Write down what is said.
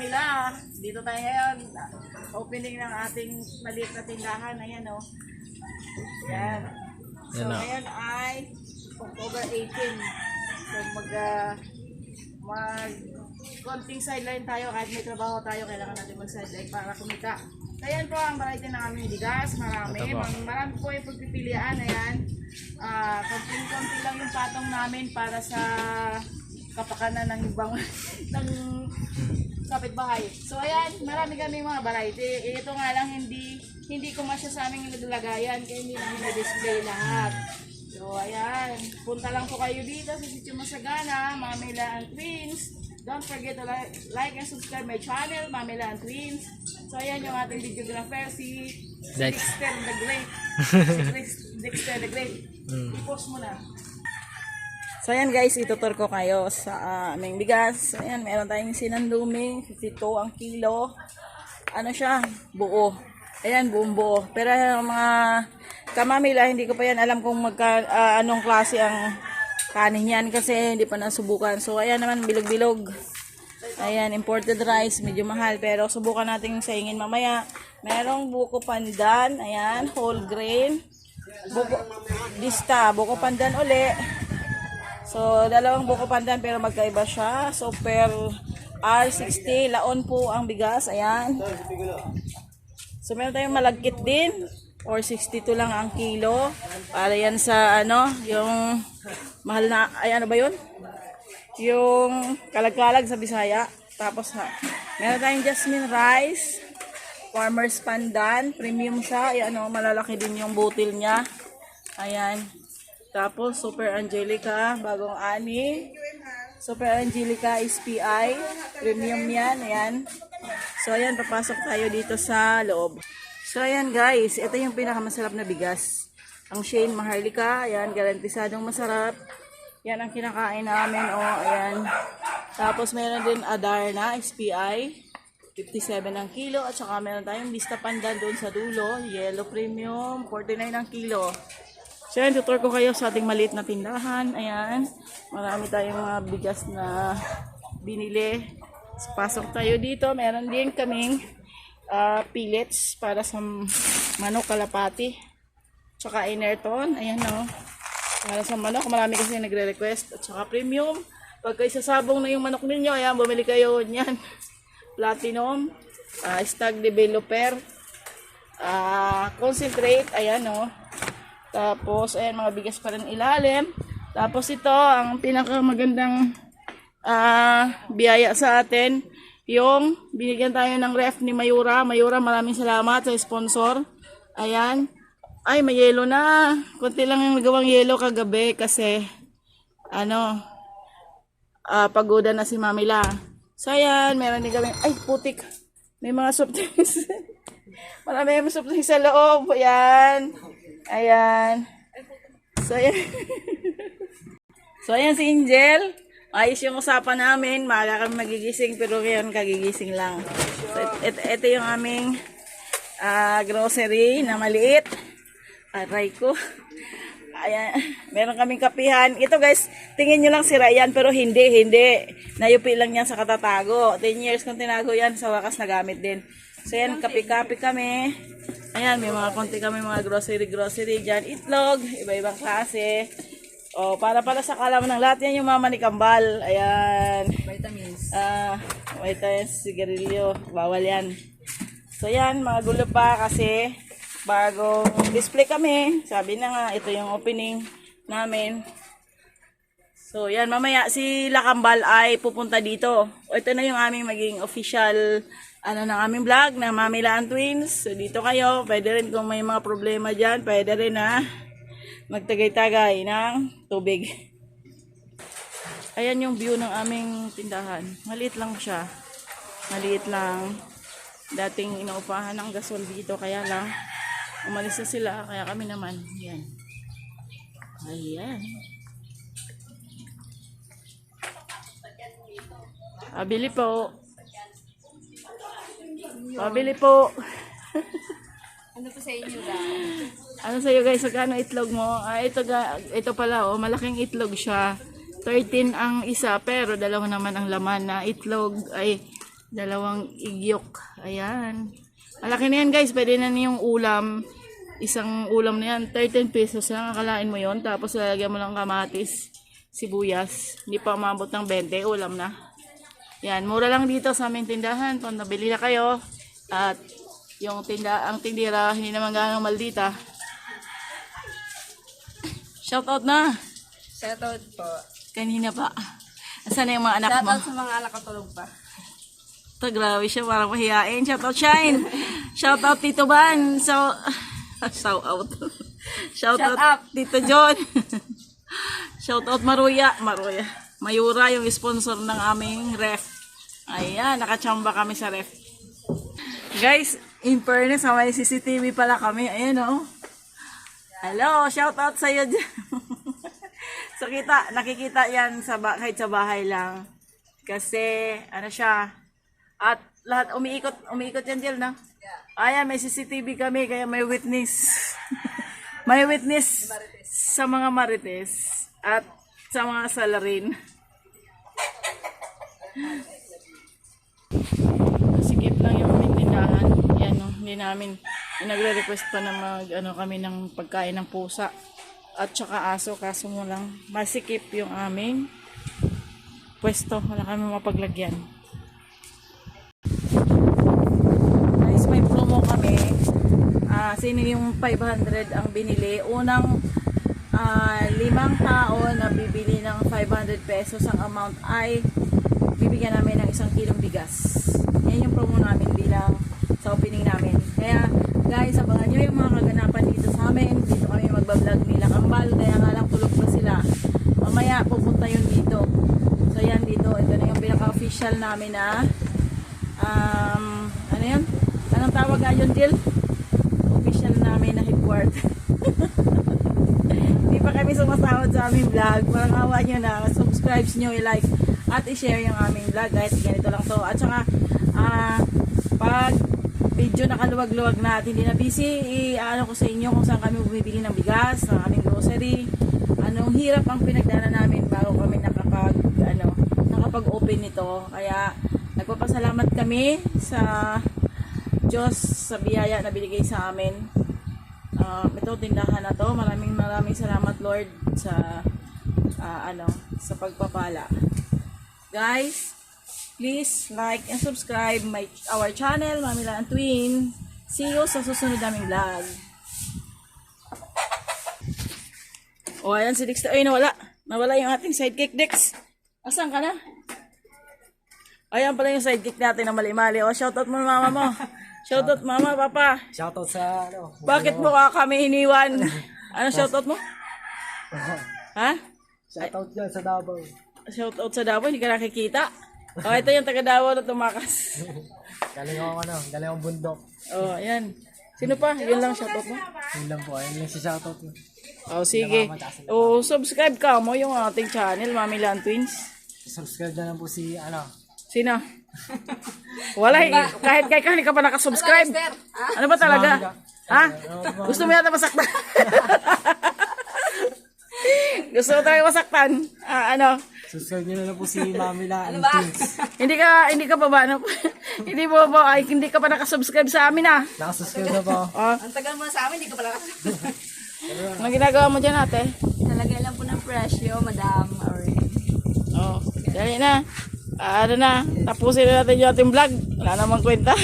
Manila. Dito tayo ngayon. Opening ng ating maliit na tindahan. Ayan o. Yan. So Yan o. ngayon ay October 18. So konting sideline tayo. Kahit may trabaho tayo, kailangan natin mag-sideline para kumita. So ayan po ang variety ng aming bigas. Marami. Marami po yung pagpipilian. Ayan. Konting-konti lang yung patong namin para sa kapakanan ng ibang ng kapitbahay. So ayan, marami kami mga variety. Ito nga lang hindi ko masya sa aming naglagayan kaya hindi namin na-display lahat. So ayan, punta lang po kayo dito sa Sitio Masagana, Mamela and Twins. Don't forget to like and subscribe my channel, Mamela and Twins. So ayan yung ating videographer, si Dexter the Great. Si Dexter the Great. I-post mo na. So ayan guys, itutur ko kayo sa aming bigas. So ayan, meron tayong sinanduming, 52 ang kilo. Ano siya? Buo. Ayan, buong buo. Pero mga kamamila, hindi ko pa yan alam kung anong klase ang kanin yan kasi hindi pa nasubukan. So ayan naman, bilog-bilog. Ayan, imported rice, medyo mahal. Pero subukan natin sa ingin mamaya. Merong buko pandan, ayan, whole grain. Buko pandan uli. So, dalawang buko pandan pero magkaiba siya. So, per R60, laon po ang bigas. Ayan. So, meron tayong malagkit din. Or 62 lang ang kilo. Para yan sa, yung mahal na, ay ano ba yun? Yung kalag-kalag sa Bisaya. Tapos, meron tayong jasmine rice. Farmer's pandan. Premium siya. Ayan, malalaki din yung butil niya. Ayan. Tapos, Super Angelica, bagong ani. Super Angelica SPI. Premium yan. Ayan. So, ayan, papasok tayo dito sa loob. So, ayan guys. Ito yung pinakamasarap na bigas. Ang Shane Maharlika. Ayan, garantisadong masarap. Yan ang kinakain namin. O, ayan. Tapos, meron din Adarna SPI. 57 ang kilo. At saka, meron tayong Vista Pandan doon sa dulo. Yellow Premium. 49 ang kilo. So yan, tutur ko kayo sa ating maliit na tindahan. Ayan, marami tayong mga bigas na binili. So, pasok tayo dito. Meron din kaming pellets para sa manok kalapati. Tsaka inerton. Ayan o. Para sa manok. Marami kasi nagre-request. At saka premium. Pagka isasabong na yung manok ninyo, ayan, bumili kayo niyan. Platinum. Stag developer. Concentrate. Ayan o. Tapos, ayan, mga bigas pa rin ilalim. Tapos ito, ang pinakamagandang biyaya sa atin, yung binigyan tayo ng ref ni Mayura. Mayura, maraming salamat sa sponsor. Ayan. Ay, may yelo na. Kunti lang yung nagawang yelo kagabi kasi, pagoda na si Mamila. So, ayan, meron din kami, ay, putik. May mga soft drinks. Marami yung soft drinks sa loob. Ayan. Ayan. So, ayan. So, ayan si Angel. Ayos yung usapan namin. Maaga kami magigising pero ngayon kagigising lang. So, ito yung aming grocery na maliit. Aray ko. Ayan. Meron kaming kapihan. Ito guys, tingin nyo lang sira yan pero hindi. Nayupi lang yan sa katatago. 10 years kung tinago yan, sa wakas nagamit din. So, ayan, kapi-kapi kami. Ayan, may mga konti kami mga grocery dyan. Itlog, iba-ibang klase. O, para sa kalaman ng lahat yan yung mama ni Kambal. Ayan. Vitamins. Vitamins, sigarilyo. Bawal yan. So, yan, mga gulo pa kasi bagong display kami. Sabi na nga, ito yung opening namin. So, yan, mamaya si Lakambal ay pupunta dito. O, ito na yung aming maging official ng aming vlog na Mamela and Twins. So, dito kayo. Pwede rin kung may mga problema dyan. Pwede rin magtagay-tagay ng tubig. Ayan yung view ng aming tindahan. Maliit lang siya. Maliit lang. Dating inuupahan ng gasol dito. Kaya lang, umalis na sila. Kaya kami naman. Ayan. Ayan. Pabili po. Pabili po. Ano po sa inyo ba? Ano sa'yo guys, magkano itlog mo? Ito pala, malaking itlog siya. 13 ang isa, pero dalawa naman ang laman na itlog. Ay, Dalawang igyok. Ayan. Malaki na yan guys. Pwede na niyong ulam. Isang ulam na yan. 13 pesos lang. Akalain mo yon. Tapos lalagyan mo lang kamatis, sibuyas. Hindi pa umabot ng 20. Ulam na. Yan. Mura lang dito sa aming tindahan. Kung nabili na kayo. At yung ang tindira, hindi naman ganang maldita. Shoutout na. Shoutout po. Kanina pa. Asan na yung mga anak mo? Shoutout sa mga anak ko tulog pa. Ito, grabe siya. Parang mahihain. Shoutout, Shine. Shoutout, Tito Ban. Shoutout. Shoutout, Tito John. Shoutout, Maruya. Mayura, yung sponsor ng aming ref. Ayan, nakachamba kami sa ref. Guys, in fairness, may CCTV pala kami. Ayan, oh. Hello, shoutout sa'yo dyan. So, nakikita yan kahit sa bahay lang. Kasi, ano siya, at lahat, umiikot yan, Jill, no? Ayan, may CCTV kami, kaya may witness. May witness sa mga marites at sa mga salarin. Sigip lang yung aming tindahan. Yan, no? Hindi namin, nagre-request pa na kami ng pagkain ng pusa at saka aso, kaso mo lang masikip yung aming pwesto, wala kami mapaglagyan. Guys, may promo kami. Sino yung 500 ang binili, unang 5 tao na bibili ng 500 pesos, ang amount ay bibigyan namin ng 1 kilong bigas. Yan yung promo namin bilang sa opening namin. Kaya guys, abangan nyo yung mga kaganapan dito sa amin. Dito kami magbablog nila Kambal, kaya nga lang tulog pa sila. Mamaya pupunta yun dito. So yan dito, ito na yung pinaka-official namin na ano yun? Anong tawag nga yun, Jill? Official namin na headquarters. Hindi pa kami sumasahod sa aming vlog. Parang awa nyo na, subscribe nyo, i-like at i-share yung aming vlog guys. Ganito lang to. At saka pag video nakaluwag-luwag na at hindi na busy, ano ko sa inyo kung saan kami bumibili ng bigas, ng aming grocery. Anong hirap ang pinagdaanan namin bago kami nakapag-open nito. Kaya nagpapasalamat kami sa Diyos sa biyaya na binigay sa amin. Ito tindahan na to. Maraming salamat Lord sa sa pagpapala. Guys, please like and subscribe our channel, Mamila and Twin. See you sa susunod naming vlog. O, ayan si Dexter. Ay, nawala yung ating sidekick, Dex. Asan ka na? Ayan pala yung sidekick natin na mali-mali. O, shoutout mo mama mo. Shoutout mama, papa. Shoutout sa Bakit mo kami iniwan? Ano shoutout mo? Ha? Shoutout dyan sa Davao. Shoutout sa Davao, hindi ka nakikita. O, ito yung taga Davao na tumakas. Galing akong bundok. O, ayan. Sino pa? Yun lang shoutout mo? Yun lang po, ayun lang si shoutout mo. O, sige. O, subscribe ka mo yung ating channel, Mamila and Twins. Subscribe na lang po si, Sino? Wala, kahit hindi ka pa nakasubscribe. Ano ba talaga? Ha? Gusto mo yata masaktan? Gusto mo talaga masaktan? subscribe nyo na lang po si Mamila and Twins. Hindi ka pa ba? Hindi ka pa nakasubscribe sa amin Nakasubscribe na po. Ang tagal mo na sa amin, hindi ka pala Anong ginagawa mo dyan ate? Nalagay lang po ng presyo, madam. Alright. Oh, dali na. Tapusin na natin yung ating vlog. Wala namang kwenta.